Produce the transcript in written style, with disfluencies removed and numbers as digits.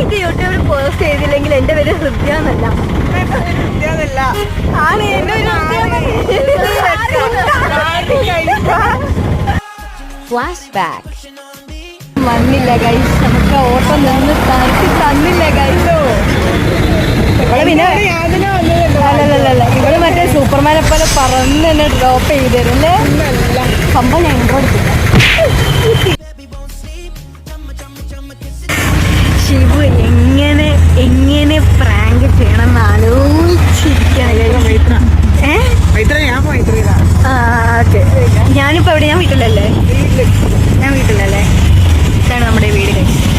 ഇത് യൂട്യൂബിൽ പോസ്റ്റ് ചെയ്തില്ലെങ്കിൽ എന്റെ പേര് ഹൃദ്യാന്നല്ല. ആണ് എന്റെ ഫ്ലാഷ്ബാക്ക്. വന്നില്ല ഗൈസ്, നമുക്ക് ഓട്ടം നിന്ന് തന്നില്ല ഗൈസോ. പിന്നെ അല്ലല്ല, ഇവള് മറ്റേ സൂപ്പർമാനെ പോലെ പറന്ന് തന്നെ ഡ്രോപ്പ് ചെയ്തരുന്നേ. സംഭവം ഞാൻ ഇൻട്രോ എടുത്തില്ല. ശിവു എങ്ങനെ പ്രാങ്ക് ചെയ്യണം എന്ന് ആലോചിച്ചിരിക്കണം. ഓക്കെ, ഞാനിപ്പോ എവിടെ? ഞാൻ വീട്ടിലല്ലേ? ഇതാണ് നമ്മുടെ വീട് കഴിച്ചത്.